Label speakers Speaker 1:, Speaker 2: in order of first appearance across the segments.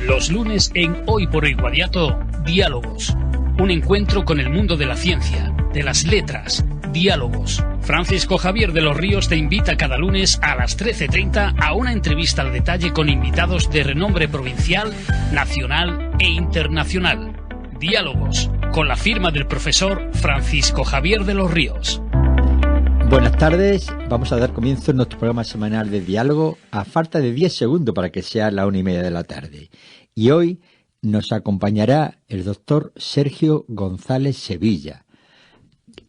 Speaker 1: Los lunes en Hoy por el Guadiato, Diálogos. Un encuentro con el mundo de la ciencia, de las letras. Diálogos. Francisco Javier de los Ríos te invita cada lunes a las 13:30 a una entrevista al detalle con invitados de renombre provincial, nacional e internacional. Diálogos, con la firma del profesor Francisco Javier de los Ríos.
Speaker 2: Buenas tardes, vamos a dar comienzo a nuestro programa semanal de diálogo a falta de 10 segundos para que sea la 1:30 de la tarde. Y hoy nos acompañará el doctor Sergio González Sevilla.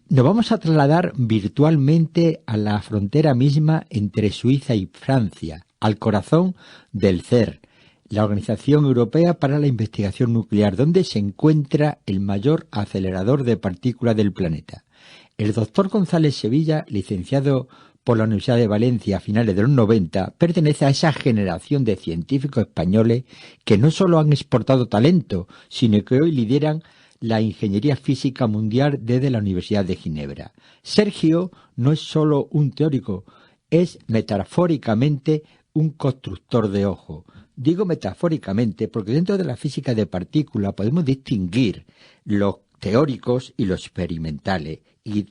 Speaker 2: Nos vamos a trasladar virtualmente a la frontera misma entre Suiza y Francia, al corazón del CERN, la Organización Europea para la Investigación Nuclear, donde se encuentra el mayor acelerador de partículas del planeta. El doctor González Sevilla, licenciado por la Universidad de Valencia a finales de los 90, pertenece a esa generación de científicos españoles que no solo han exportado talento, sino que hoy lideran la ingeniería física mundial desde la Universidad de Ginebra. Sergio no es solo un teórico, es metafóricamente un constructor de ojo. Digo metafóricamente porque dentro de la física de partículas podemos distinguir los teóricos y los experimentales, y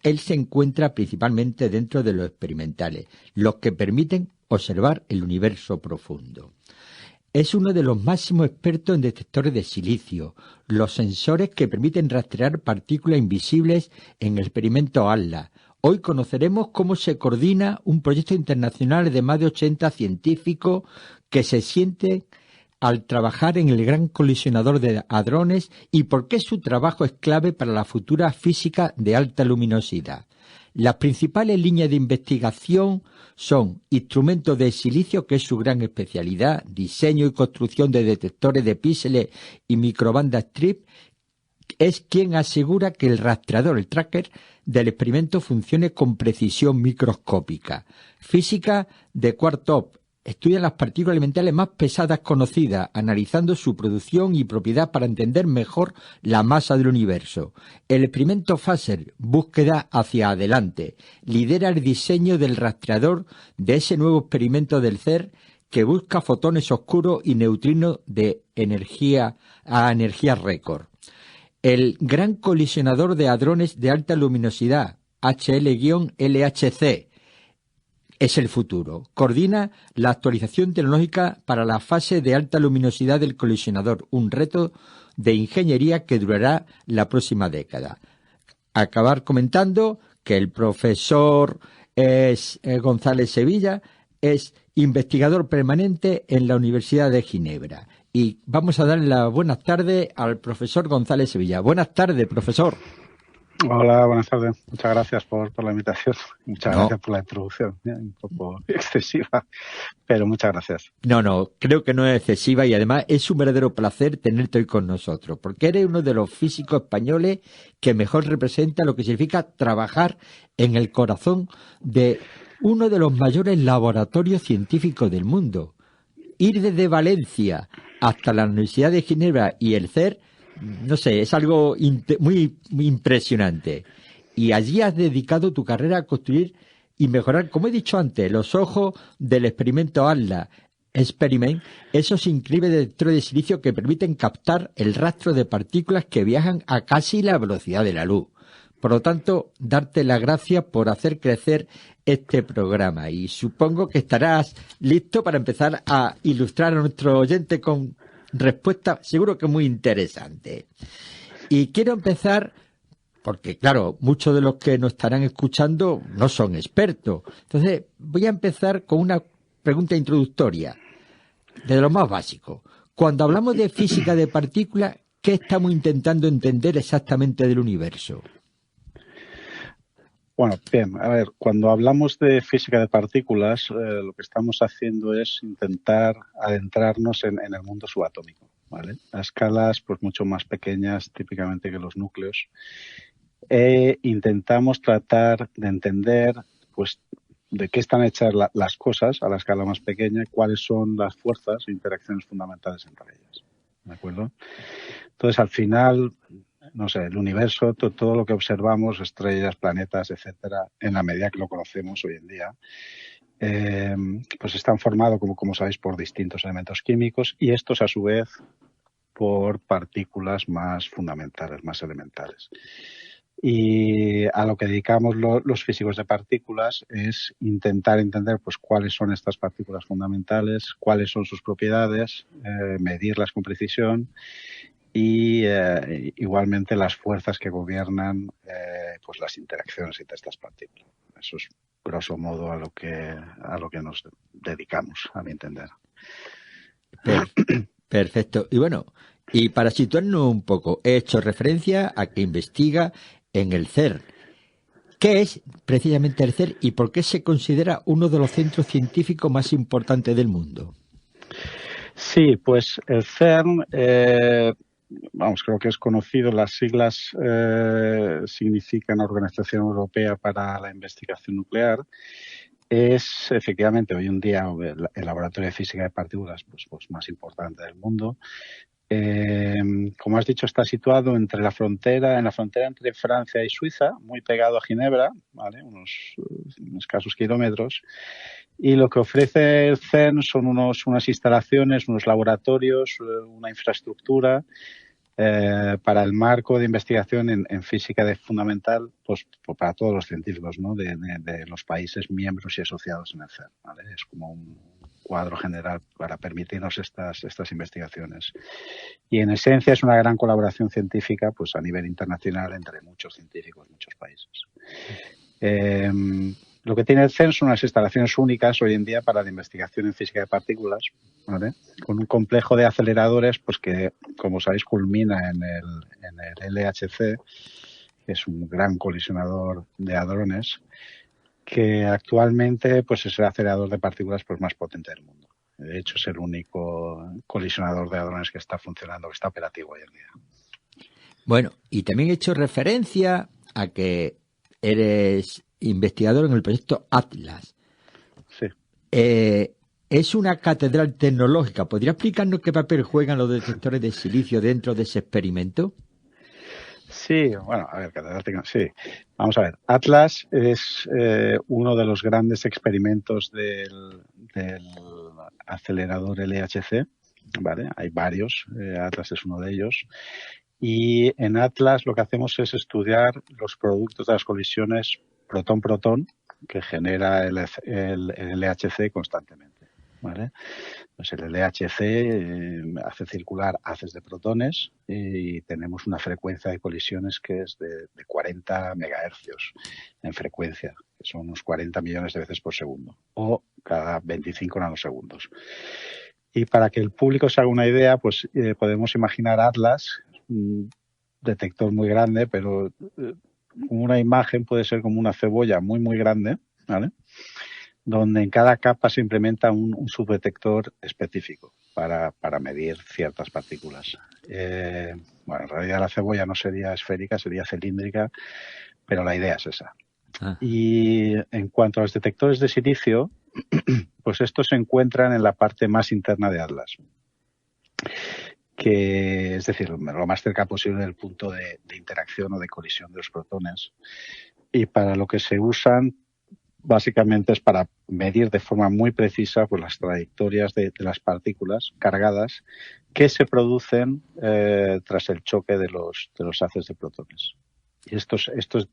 Speaker 2: él se encuentra principalmente dentro de los experimentales, los que permiten observar el universo profundo. Es uno de los máximos expertos en detectores de silicio, los sensores que permiten rastrear partículas invisibles en el experimento ATLAS. Hoy conoceremos cómo se coordina un proyecto internacional de más de 80 científicos que se sienten al trabajar en el Gran Colisionador de Hadrones y por qué su trabajo es clave para la futura física de alta luminosidad. Las principales líneas de investigación son instrumentos de silicio, que es su gran especialidad, diseño y construcción de detectores de píxeles y microbanda strip. Es quien asegura que el rastreador, el tracker del experimento, funcione con precisión microscópica. Física de Quark-Top. Estudia las partículas elementales más pesadas conocidas, analizando su producción y propiedad para entender mejor la masa del universo. El experimento FASER, búsqueda hacia adelante, lidera el diseño del rastreador de ese nuevo experimento del CERN que busca fotones oscuros y neutrinos de energía récord. El Gran Colisionador de Hadrones de Alta Luminosidad, HL-LHC, es el futuro. Coordina la actualización tecnológica para la fase de alta luminosidad del colisionador, un reto de ingeniería que durará la próxima década. Acabar comentando que el profesor González Sevilla es investigador permanente en la Universidad de Ginebra. Y vamos a darle las buenas tardes al profesor González Sevilla. Buenas tardes, profesor.
Speaker 3: Hola, buenas tardes. Muchas gracias por la invitación. Muchas gracias por la introducción. Un poco excesiva, pero muchas gracias.
Speaker 2: No, creo que no es excesiva y además es un verdadero placer tenerte hoy con nosotros, porque eres uno de los físicos españoles que mejor representa lo que significa trabajar en el corazón de uno de los mayores laboratorios científicos del mundo. Ir desde Valencia hasta la Universidad de Ginebra y el CERN, no sé, es algo muy impresionante. Y allí has dedicado tu carrera a construir y mejorar, como he dicho antes, los ojos del experimento ATLAS Experiment, esos increíbles detectores de silicio que permiten captar el rastro de partículas que viajan a casi la velocidad de la luz. Por lo tanto, darte las gracias por hacer crecer este programa. Y supongo que estarás listo para empezar a ilustrar a nuestro oyente con respuesta seguro que muy interesante. Y quiero empezar porque, claro, muchos de los que nos estarán escuchando no son expertos. Entonces, voy a empezar con una pregunta introductoria, de lo más básico. Cuando hablamos de física de partículas, ¿qué estamos intentando entender exactamente del universo?
Speaker 3: Bueno, bien, a ver, cuando hablamos de física de partículas, lo que estamos haciendo es intentar adentrarnos en el mundo subatómico, ¿vale? A escalas pues mucho más pequeñas típicamente que los núcleos. Intentamos tratar de entender pues de qué están hechas las cosas a la escala más pequeña, cuáles son las fuerzas e interacciones fundamentales entre ellas, ¿de acuerdo? Entonces, al final, no sé, el universo, todo lo que observamos, estrellas, planetas, etcétera, en la medida que lo conocemos hoy en día, pues están formados, como sabéis, por distintos elementos químicos y estos a su vez por partículas más fundamentales, más elementales. Y a lo que dedicamos los físicos de partículas es intentar entender pues cuáles son estas partículas fundamentales, cuáles son sus propiedades, medirlas con precisión y igualmente las fuerzas que gobiernan pues las interacciones entre estas partículas. Eso es grosso modo a lo que nos dedicamos, a mi entender.
Speaker 2: Perfecto. Y bueno, y para situarnos un poco, he hecho referencia a que investiga en el CERN. ¿Qué es precisamente el CERN y por qué se considera uno de los centros científicos más importantes del mundo?
Speaker 3: Sí, pues el CERN, creo que es conocido, las siglas significan Organización Europea para la Investigación Nuclear. Es efectivamente hoy en día el laboratorio de física de partículas pues más importante del mundo. Como has dicho, está situado en la frontera entre Francia y Suiza, muy pegado a Ginebra, ¿vale? Unos escasos kilómetros. Y lo que ofrece el CERN son unas instalaciones, unos laboratorios, una infraestructura para el marco de investigación en física fundamental, pues para todos los científicos, ¿no? de los países miembros y asociados en el CERN, ¿vale? Es como un cuadro general para permitirnos estas investigaciones. Y en esencia es una gran colaboración científica pues a nivel internacional entre muchos científicos, muchos países. Lo que tiene el CERN son unas instalaciones únicas hoy en día para la investigación en física de partículas, ¿vale? Con un complejo de aceleradores pues que, como sabéis, culmina en el LHC, que es un gran colisionador de hadrones, que actualmente pues es el acelerador de partículas pues más potente del mundo. De hecho, es el único colisionador de hadrones que está funcionando, que está operativo hoy en día.
Speaker 2: Bueno, y también he hecho referencia a que eres investigador en el proyecto Atlas.
Speaker 3: Sí.
Speaker 2: Es una catedral tecnológica. ¿Podría explicarnos qué papel juegan los detectores de silicio dentro de ese experimento?
Speaker 3: Sí, bueno, a ver, sí. Vamos a ver, Atlas es uno de los grandes experimentos del acelerador LHC, ¿vale? Hay varios, Atlas es uno de ellos. Y en Atlas lo que hacemos es estudiar los productos de las colisiones protón-protón que genera el LHC constantemente, ¿vale? Pues el LHC hace circular haces de protones y tenemos una frecuencia de colisiones que es de 40 megahercios en frecuencia, que son unos 40 millones de veces por segundo, o cada 25 nanosegundos. Y para que el público se haga una idea, pues podemos imaginar Atlas, un detector muy grande, pero una imagen puede ser como una cebolla muy, muy grande, ¿vale? Donde en cada capa se implementa un subdetector específico para medir ciertas partículas. Bueno, en realidad la cebolla no sería esférica, sería cilíndrica, pero la idea es esa. Y en cuanto a los detectores de silicio, pues estos se encuentran en la parte más interna de Atlas, que es decir, lo más cerca posible del punto de interacción o de colisión de los protones. Y para lo que se usan básicamente es para medir de forma muy precisa pues las trayectorias de las partículas cargadas que se producen tras el choque de los haces de protones. Y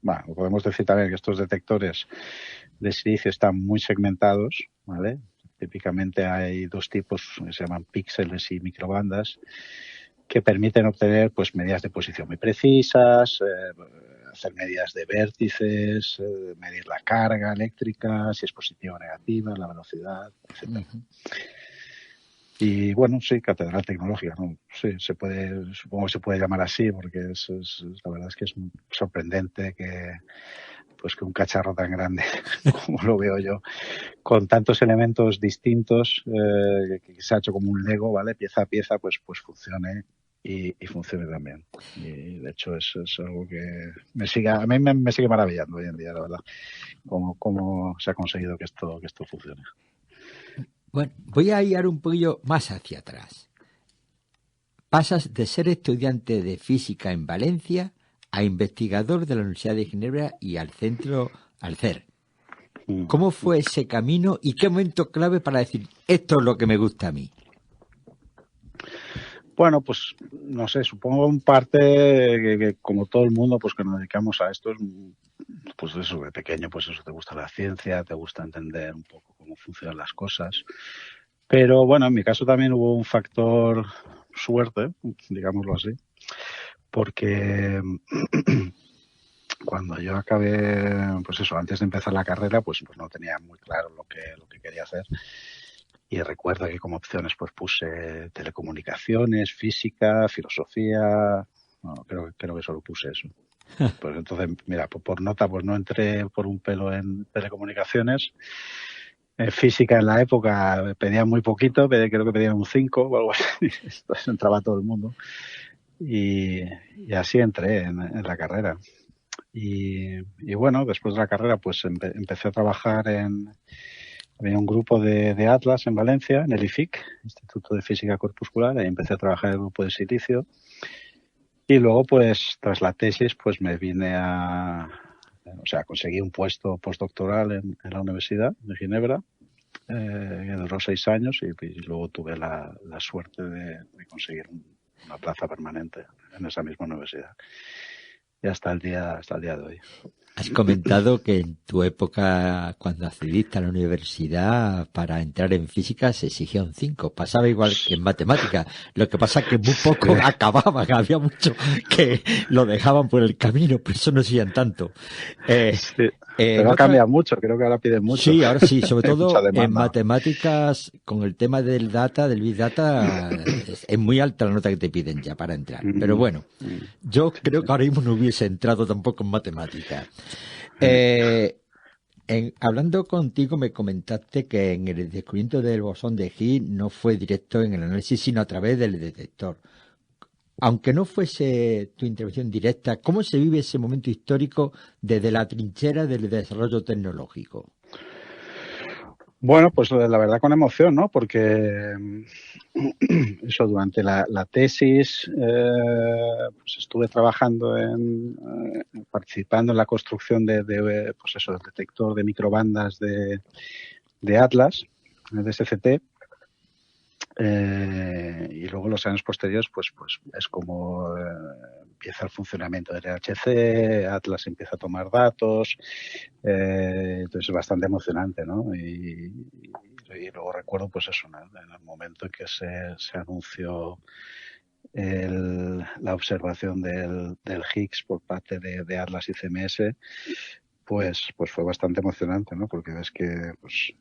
Speaker 3: bueno, podemos decir también que estos detectores de silicio están muy segmentados, ¿vale? Típicamente hay dos tipos que se llaman píxeles y microbandas que permiten obtener pues medidas de posición muy precisas, hacer medidas de vértices, medir la carga eléctrica, si es positiva o negativa, la velocidad, etc. Uh-huh. Y bueno, sí, catedral tecnológica, ¿no? Sí, supongo que se puede llamar así, porque la verdad es que es sorprendente que un cacharro tan grande, como lo veo yo, con tantos elementos distintos, que se ha hecho como un Lego, ¿vale? Pieza a pieza, pues funcione y funcione también. Y de hecho es algo que a mí me sigue maravillando hoy en día, la verdad, cómo se ha conseguido que esto funcione.
Speaker 2: Bueno, voy a ir un poquillo más hacia atrás. Pasas de ser estudiante de física en Valencia a investigador de la Universidad de Ginebra y al CERN. ¿Cómo fue ese camino y qué momento clave para decir, esto es lo que me gusta a mí?
Speaker 3: Bueno, pues no sé, supongo en parte que como todo el mundo, pues que nos dedicamos a esto, pues eso de pequeño, pues eso te gusta la ciencia, te gusta entender un poco cómo funcionan las cosas. Pero bueno, en mi caso también hubo un factor suerte, digámoslo así, porque cuando yo acabé, pues eso, antes de empezar la carrera, pues no tenía muy claro lo que quería hacer. Y recuerdo que como opciones pues puse telecomunicaciones, física, filosofía, no, creo que solo puse eso. Pues entonces, mira, por nota pues no entré por un pelo en telecomunicaciones. En física en la época pedían muy poquito, creo que pedían un 5 o algo así. Entonces entraba todo el mundo. Y así entré en la carrera. Y bueno, después de la carrera pues empecé a trabajar había un grupo de Atlas en Valencia, en el IFIC, Instituto de Física Corpuscular, ahí empecé a trabajar en el grupo de silicio. Y luego, pues, tras la tesis, pues me vine conseguí un puesto postdoctoral en la Universidad de Ginebra, que duró 6 años y luego tuve la suerte de conseguir una plaza permanente en esa misma universidad. Y hasta el día de hoy.
Speaker 2: Has comentado que en tu época, cuando accediste a la universidad, para entrar en física se exigía un 5. Pasaba igual que en matemáticas. Lo que pasa es que muy pocos acababan. Había muchos que lo dejaban por el camino, pero eso no hacían tanto.
Speaker 3: Sí, pero ha cambiado mucho. Creo que ahora piden mucho.
Speaker 2: Sí, ahora sí. Sobre todo en matemáticas, con el tema del Big Data, es muy alta la nota que te piden ya para entrar. Pero bueno, yo creo que ahora mismo no hubiese entrado tampoco en matemáticas. Hablando contigo me comentaste que en el descubrimiento del bosón de Higgs no fue directo en el análisis, sino a través del detector. Aunque no fuese tu intervención directa, ¿cómo se vive ese momento histórico desde la trinchera del desarrollo tecnológico?
Speaker 3: Bueno, pues la verdad con emoción, ¿no? Porque eso durante la tesis pues estuve trabajando participando en la construcción pues eso, del detector de microbandas de Atlas, de SCT. Y luego los años posteriores pues es como empieza el funcionamiento del LHC, Atlas empieza a tomar datos, entonces es bastante emocionante, ¿no? Y luego recuerdo pues eso, ¿no? En el momento en que se anunció la observación del Higgs por parte de Atlas y CMS, pues fue bastante emocionante, ¿no? Porque ves que pues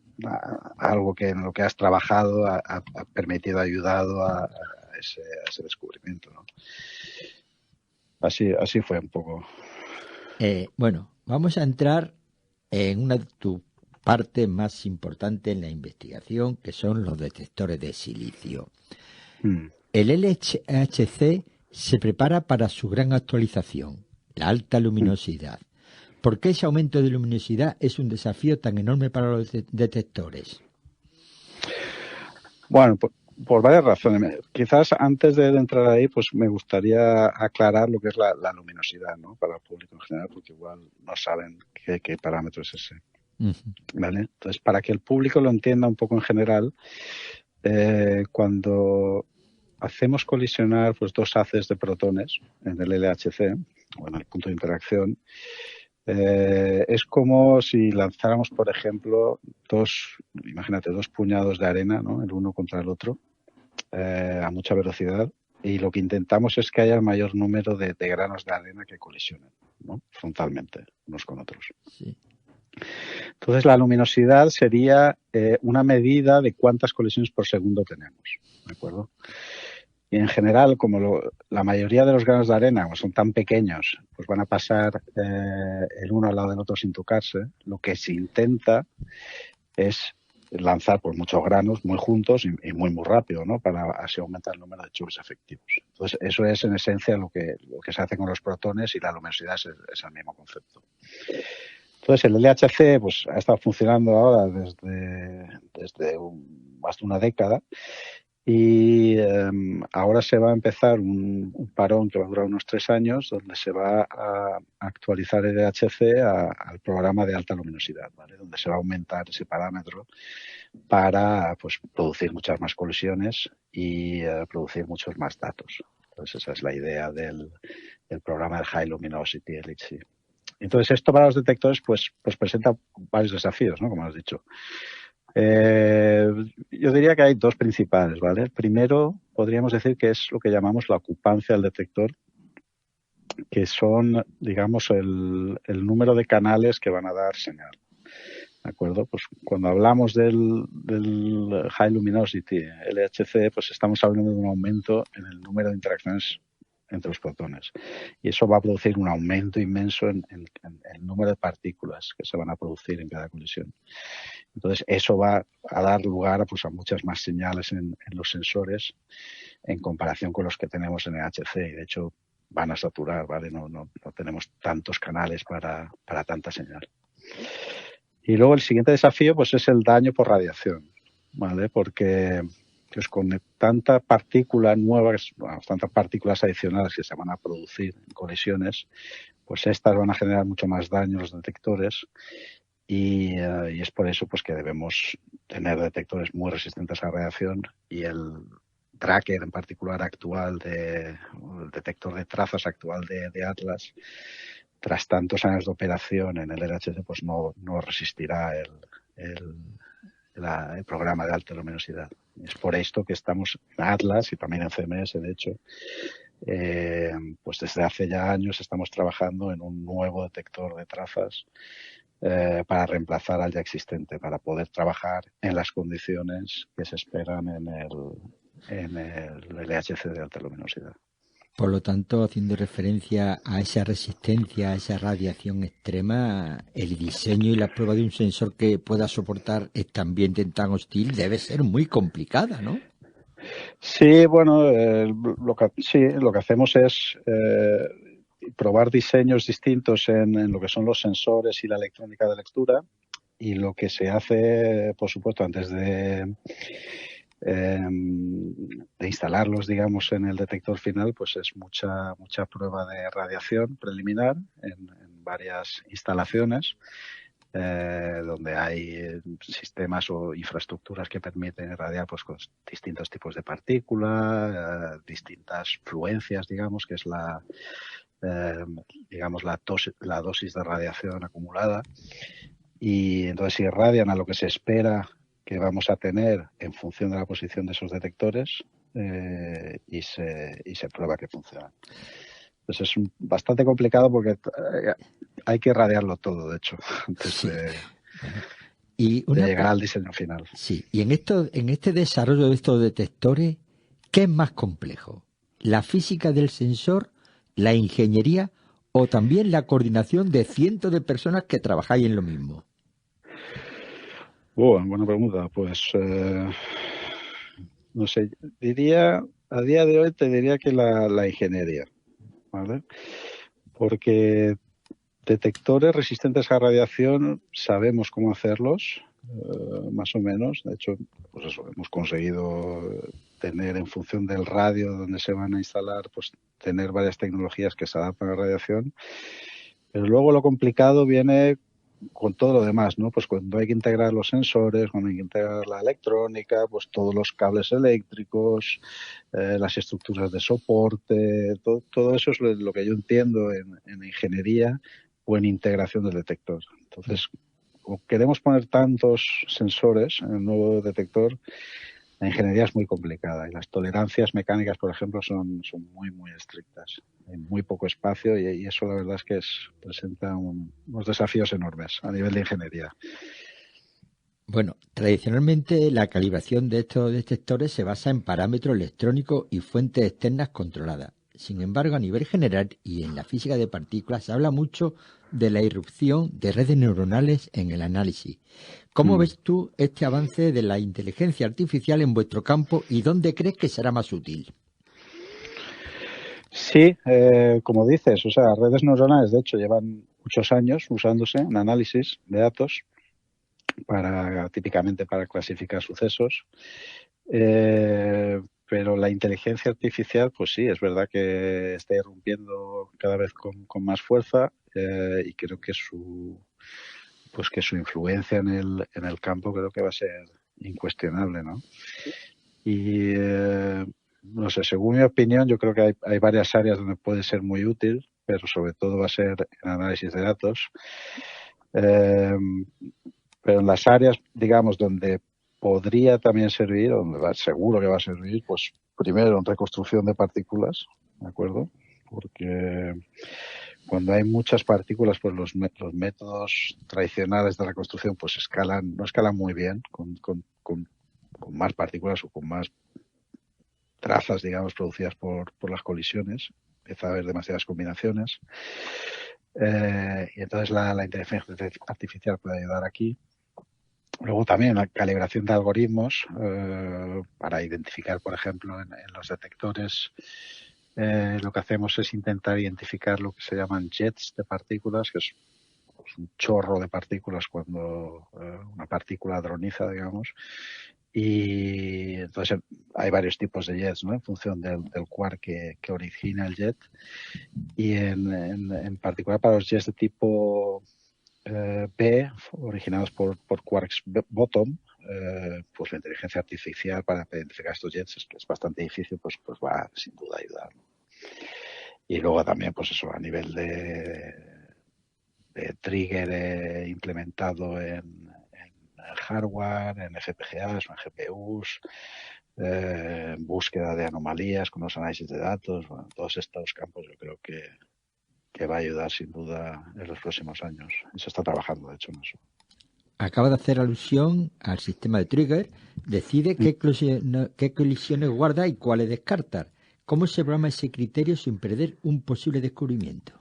Speaker 3: algo que en lo que has trabajado ha permitido, ha ayudado a ese descubrimiento, ¿no? Así fue un poco.
Speaker 2: Bueno, vamos a entrar en una de tus partes más importantes en la investigación, que son los detectores de silicio. El LHC se prepara para su gran actualización, la alta luminosidad. ¿Por qué ese aumento de luminosidad es un desafío tan enorme para los detectores?
Speaker 3: Bueno, por varias razones. Quizás antes de entrar ahí, pues me gustaría aclarar lo que es la luminosidad, ¿no? Para el público en general, porque igual no saben qué parámetro es ese. ¿Vale? Entonces, para que el público lo entienda un poco en general, cuando hacemos colisionar pues dos haces de protones en el LHC o en el punto de interacción, es como si lanzáramos, por ejemplo, dos puñados de arena, ¿no? El uno contra el otro, a mucha velocidad, y lo que intentamos es que haya el mayor número de granos de arena que colisionen, ¿no? Frontalmente, unos con otros.
Speaker 2: Sí.
Speaker 3: Entonces, la luminosidad sería una medida de cuántas colisiones por segundo tenemos, ¿de acuerdo? Y en general, como la mayoría de los granos de arena como son tan pequeños, pues van a pasar el uno al lado del otro sin tocarse. Lo que se intenta es lanzar pues muchos granos muy juntos y muy rápido, ¿no? Para así aumentar el número de choques efectivos. Entonces, eso es en esencia lo que se hace con los protones, y la luminosidad es el mismo concepto. Entonces, el LHC pues ha estado funcionando ahora desde más de una década. Y ahora se va a empezar un parón que va a durar unos 3 años, donde se va a actualizar el EHC al programa de alta luminosidad, ¿vale? Donde se va a aumentar ese parámetro para, pues, producir muchas más colisiones y producir muchos más datos. Entonces esa es la idea del programa del High Luminosity, el HC. Entonces esto para los detectores pues presenta varios desafíos, ¿no? Como has dicho. Yo diría que hay dos principales, ¿vale? El primero, podríamos decir que es lo que llamamos la ocupancia del detector, que son, digamos, el número de canales que van a dar señal. ¿De acuerdo? Pues cuando hablamos del High Luminosity, LHC, pues estamos hablando de un aumento en el número de interacciones entre los fotones. Y eso va a producir un aumento inmenso en el número de partículas que se van a producir en cada colisión. Entonces, eso va a dar lugar pues, a muchas más señales en los sensores en comparación con los que tenemos en el HC. Y de hecho, van a saturar, ¿vale? No tenemos tantos canales para tanta señal. Y luego el siguiente desafío pues, es el daño por radiación, ¿vale? Porque pues, con tanta partícula nueva, tantas partículas adicionales que se van a producir en colisiones, pues estas van a generar mucho más daño en los detectores. Y es por eso pues que debemos tener detectores muy resistentes a la radiación, y el tracker en particular actual, el detector de trazas actual de Atlas, tras tantos años de operación en el LHC, pues no resistirá el programa de alta luminosidad. Es por esto que estamos en Atlas y también en CMS, de hecho, pues desde hace ya años estamos trabajando en un nuevo detector de trazas para reemplazar al ya existente, para poder trabajar en las condiciones que se esperan en el LHC de alta luminosidad.
Speaker 2: Por lo tanto, haciendo referencia a esa resistencia, a esa radiación extrema, el diseño y la prueba de un sensor que pueda soportar este ambiente tan hostil debe ser muy complicada, ¿no?
Speaker 3: Sí, bueno, lo que hacemos es probar diseños distintos en lo que son los sensores y la electrónica de lectura, y lo que se hace, por supuesto, antes de instalarlos, digamos, en el detector final, pues es mucha prueba de radiación preliminar en varias instalaciones, donde hay sistemas o infraestructuras que permiten irradiar pues con distintos tipos de partículas, distintas fluencias, digamos, que es digamos la dosis de radiación acumulada. Y entonces si irradian a lo que se espera que vamos a tener en función de la posición de esos detectores, y se prueba que funcionan. Entonces es bastante complicado porque hay que irradiarlo todo, de hecho, antes de llegar al diseño final.
Speaker 2: Sí, y en este desarrollo de estos detectores, ¿qué es más complejo? ¿La física del sensor, la ingeniería o también la coordinación de cientos de personas que trabajáis en lo mismo?
Speaker 3: Buena pregunta. Pues no sé, a día de hoy te diría que la ingeniería, ¿vale? Porque detectores resistentes a radiación sabemos cómo hacerlos, más o menos. De hecho, pues eso, hemos conseguido tener, en función del radio donde se van a instalar, pues tener varias tecnologías que se adaptan a la radiación. Pero luego lo complicado viene con todo lo demás, ¿no? Pues cuando hay que integrar los sensores, cuando hay que integrar la electrónica, pues todos los cables eléctricos, las estructuras de soporte, todo eso es lo que yo entiendo en ingeniería o en integración del detector. Entonces, como queremos poner tantos sensores en el nuevo detector, la ingeniería es muy complicada y las tolerancias mecánicas, por ejemplo, son muy estrictas. Hay muy poco espacio y eso la verdad es que presenta unos desafíos enormes a nivel de ingeniería.
Speaker 2: Bueno, tradicionalmente la calibración de estos detectores se basa en parámetros electrónicos y fuentes externas controladas. Sin embargo, a nivel general y en la física de partículas se habla mucho de la irrupción de redes neuronales en el análisis. ¿Cómo ves tú este avance de la inteligencia artificial en vuestro campo y dónde crees que será más útil?
Speaker 3: Sí, como dices, o sea, redes neuronales de hecho llevan muchos años usándose en análisis de datos típicamente para clasificar sucesos. Pero la inteligencia artificial, pues sí, es verdad que está irrumpiendo cada vez con más fuerza, y creo que que su influencia en el campo creo que va a ser incuestionable, ¿no? Y no sé, según mi opinión, yo creo que hay varias áreas donde puede ser muy útil, pero sobre todo va a ser en análisis de datos. Pero en las áreas, digamos, donde podría también servir, seguro que va a servir, pues primero en reconstrucción de partículas, ¿de acuerdo? Porque cuando hay muchas partículas, pues los métodos tradicionales de reconstrucción pues no escalan muy bien con más partículas o con más trazas, digamos, producidas por las colisiones. Empieza a haber demasiadas combinaciones. Y entonces la inteligencia artificial puede ayudar aquí. Luego también la calibración de algoritmos para identificar, por ejemplo, en los detectores, lo que hacemos es intentar identificar lo que se llaman jets de partículas, que es un chorro de partículas cuando una partícula droniza, digamos. Y entonces hay varios tipos de jets, ¿no? En función del quark que origina el jet. Y en particular para los jets de tipo B, originados por quarks bottom, pues la inteligencia artificial para identificar estos jets es bastante difícil, pues va sin duda a ayudar. Y luego también, pues eso, a nivel de trigger implementado en hardware, en FPGAs o en GPUs, búsqueda de anomalías con los análisis de datos, bueno, todos estos campos yo creo que va a ayudar sin duda en los próximos años. Y se está trabajando, de hecho, en eso.
Speaker 2: Acaba de hacer alusión al sistema de trigger. Decide qué colisiones guarda y cuáles descartar. ¿Cómo se programa ese criterio sin perder un posible descubrimiento?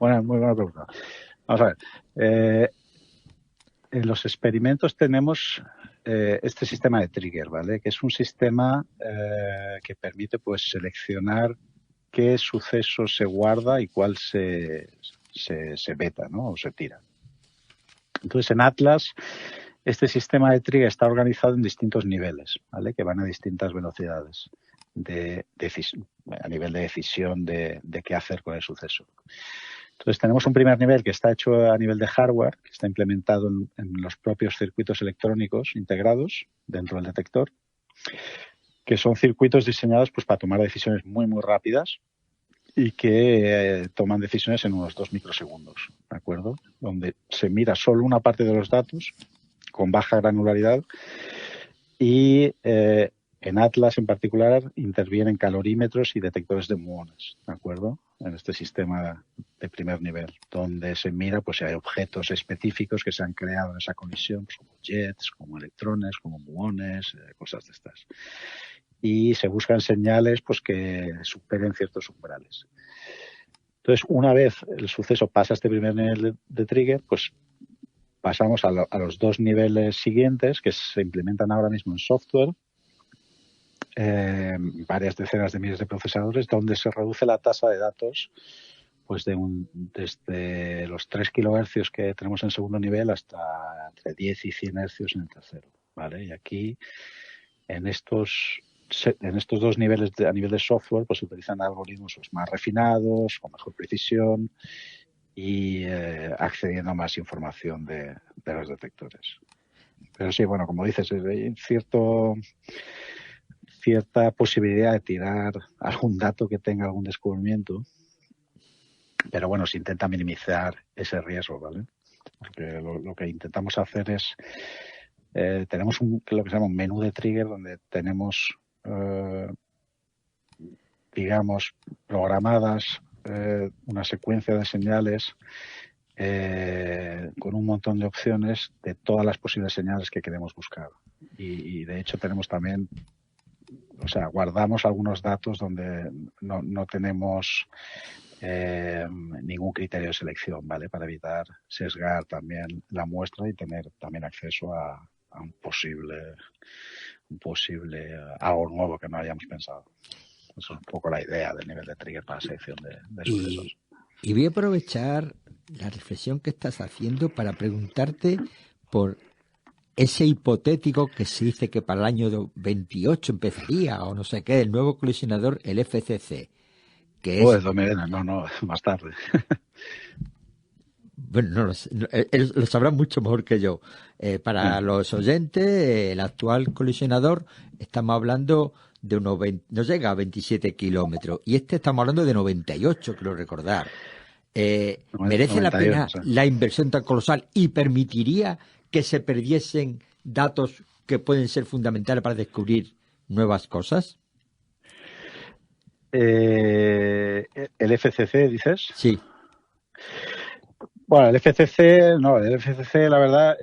Speaker 3: Muy buena pregunta. Vamos a ver. En los experimentos tenemos este sistema de trigger, ¿vale? Que es un sistema que permite pues seleccionar qué suceso se guarda y cuál se veta, ¿no? O se tira. Entonces, en Atlas, este sistema de trigger está organizado en distintos niveles, ¿vale? Que van a distintas velocidades a nivel de decisión de qué hacer con el suceso. Entonces, tenemos un primer nivel que está hecho a nivel de hardware, que está implementado en los propios circuitos electrónicos integrados dentro del detector, que son circuitos diseñados pues para tomar decisiones muy, muy rápidas y que toman decisiones en unos 2 microsegundos, ¿de acuerdo? Donde se mira solo una parte de los datos con baja granularidad y en Atlas en particular intervienen calorímetros y detectores de muones, ¿de acuerdo? En este sistema de primer nivel, donde se mira pues si hay objetos específicos que se han creado en esa colisión, pues, como jets, como electrones, como muones, cosas de estas. Y se buscan señales pues que superen ciertos umbrales. Entonces, una vez el suceso pasa a este primer nivel de trigger, pues pasamos a los 2 niveles siguientes que se implementan ahora mismo en software, varias decenas de miles de procesadores, donde se reduce la tasa de datos pues desde los 3 kilohercios que tenemos en el segundo nivel hasta entre 10 y 100 hercios en el tercero, ¿vale? Y aquí en estos 2 niveles a nivel de software pues se utilizan algoritmos pues, más refinados, con mejor precisión y accediendo a más información de los detectores. Pero sí, bueno, como dices, hay cierta posibilidad de tirar algún dato que tenga algún descubrimiento, pero bueno, se intenta minimizar ese riesgo, ¿vale? Porque lo que intentamos hacer es tenemos lo que se llama un menú de trigger donde tenemos digamos programadas una secuencia de señales con un montón de opciones de todas las posibles señales que queremos buscar y de hecho tenemos también, o sea, guardamos algunos datos donde no tenemos ningún criterio de selección, ¿vale? Para evitar sesgar también la muestra y tener también acceso a un posible algo nuevo que no hayamos pensado. Eso es un poco la idea del nivel de trigger para la selección de sucesos.
Speaker 2: Y voy a aprovechar la reflexión que estás haciendo para preguntarte por ese hipotético que se dice que para el año 28 empezaría, o no sé qué, el nuevo colisionador, el FCC, que es...
Speaker 3: No, más tarde.
Speaker 2: Bueno, él lo sabrá mucho mejor que yo. Para los oyentes, el actual colisionador, estamos hablando de unos 20, no llega a 27 kilómetros, y estamos hablando de 98, creo recordar. ¿Merece la pena la inversión tan colosal y permitiría que se perdiesen datos que pueden ser fundamentales para descubrir nuevas cosas?
Speaker 3: ¿El FCC, dices?
Speaker 2: Sí.
Speaker 3: Bueno, el FCC la verdad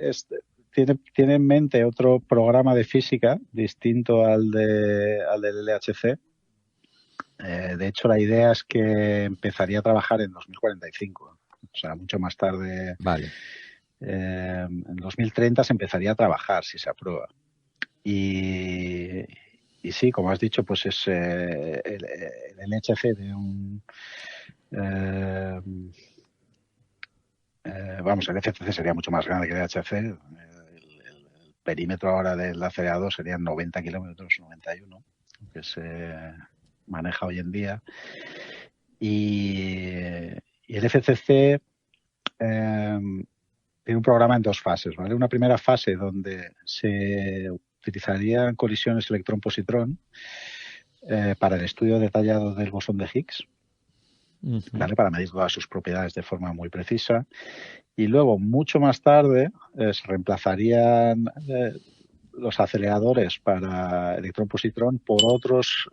Speaker 3: tiene en mente otro programa de física distinto al del LHC. De hecho, la idea es que empezaría a trabajar en 2045, o sea, mucho más tarde.
Speaker 2: Vale.
Speaker 3: En 2030 se empezaría a trabajar si se aprueba. Y sí, como has dicho, pues es el LHC de un... el FCC sería mucho más grande que el LHC. El perímetro ahora del acelerador serían 90 kilómetros, 91, que se maneja hoy en día. Y el FCC tiene un programa en dos fases, ¿vale? Una primera fase donde se utilizarían colisiones electrón-positrón para el estudio detallado del bosón de Higgs, ¿vale? Para medir todas sus propiedades de forma muy precisa. Y luego, mucho más tarde, se reemplazarían los aceleradores para electrón-positrón por otros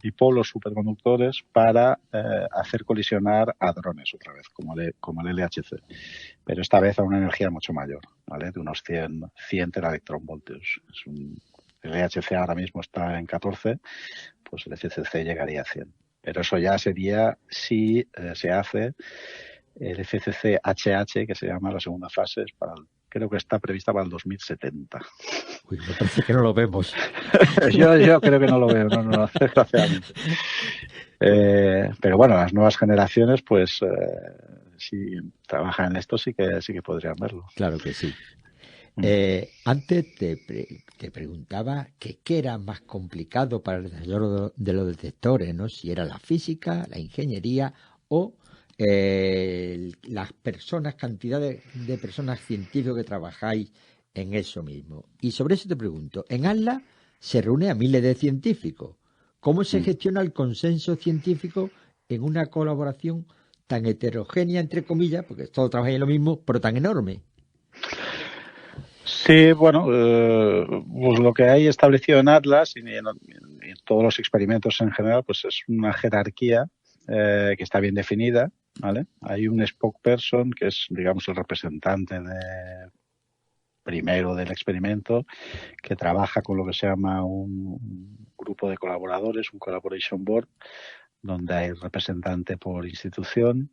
Speaker 3: dipolos superconductores para hacer colisionar hadrones otra vez, como el LHC. Pero esta vez a una energía mucho mayor, ¿vale? De unos 100 teraelectronvoltios. El LHC ahora mismo está en 14, pues el FCC llegaría a 100. Pero eso ya sería si se hace el FCC HH, que se llama la segunda fase, creo que está prevista para el 2070.
Speaker 2: Uy, me parece que no lo vemos.
Speaker 3: yo creo que no lo veo, no, desgraciadamente. Pero bueno, las nuevas generaciones, pues, si trabajan en esto, sí que podrían verlo.
Speaker 2: Claro que sí. Antes te preguntaba que qué era más complicado para el desarrollo de los detectores, ¿no? Si era la física, la ingeniería o las personas, cantidades de personas científicos que trabajáis en eso mismo. Y sobre eso te pregunto, en ATLAS se reúne a miles de científicos. ¿Cómo se gestiona el consenso científico en una colaboración tan heterogénea, entre comillas, porque todos trabajan en lo mismo, pero tan enorme?
Speaker 3: Sí, bueno, pues lo que hay establecido en ATLAS y en todos los experimentos en general, pues es una jerarquía que está bien definida, ¿vale? Hay un spokesperson que es, digamos, el representante primero del experimento, que trabaja con lo que se llama un grupo de colaboradores, un collaboration board, donde hay representante por institución.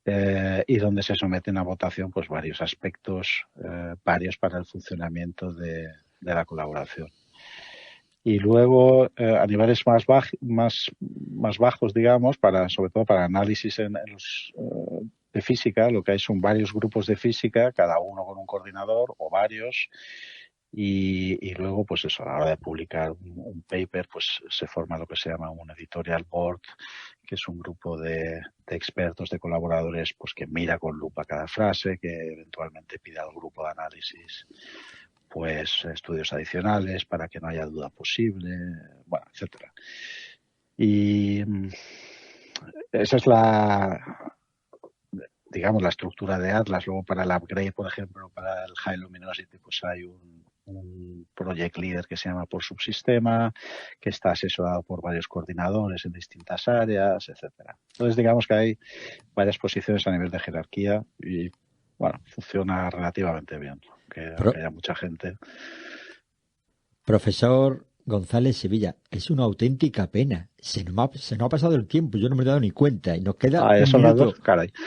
Speaker 3: Y donde se someten a votación pues varios aspectos varios para el funcionamiento de la colaboración. Y luego a niveles más bajos, digamos, sobre todo para análisis de física, lo que hay son varios grupos de física, cada uno con un coordinador o varios. Y luego, pues eso, a la hora de publicar un paper, pues se forma lo que se llama un editorial board, que es un grupo de expertos, de colaboradores, pues que mira con lupa cada frase, que eventualmente pide al grupo de análisis pues estudios adicionales para que no haya duda posible, bueno, etcétera. Y esa es la estructura de ATLAS. Luego para el upgrade, por ejemplo, para el High Luminosity, pues hay un project leader que se llama por subsistema, que está asesorado por varios coordinadores en distintas áreas, etcétera. Entonces, digamos que hay varias posiciones a nivel de jerarquía y, bueno, funciona relativamente bien, aunque haya mucha gente.
Speaker 2: Profesor González Sevilla, es una auténtica pena. Se nos ha pasado el tiempo, yo no me he dado ni cuenta y nos queda un minuto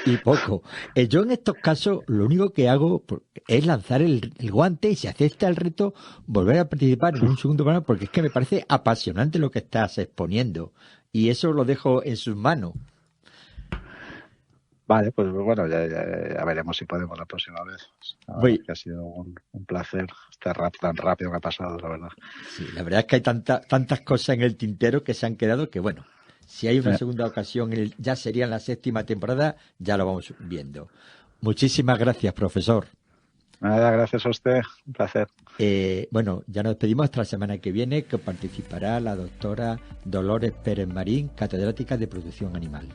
Speaker 2: y poco. Yo en estos casos lo único que hago es lanzar el guante y si acepta el reto volver a participar en un segundo programa porque es que me parece apasionante lo que estás exponiendo y eso lo dejo en sus manos.
Speaker 3: Vale, pues bueno, ya veremos si podemos la próxima vez. La verdad es que ha sido un placer tan rápido que ha pasado, la verdad.
Speaker 2: Sí, la verdad es que hay tantas cosas en el tintero que se han quedado que, bueno, si hay una segunda ocasión, ya sería en la 7ª temporada, ya lo vamos viendo. Muchísimas gracias, profesor.
Speaker 3: Nada, gracias a usted, un placer.
Speaker 2: Bueno, ya nos despedimos hasta la semana que viene, que participará la doctora Dolores Pérez Marín, catedrática de Producción Animal.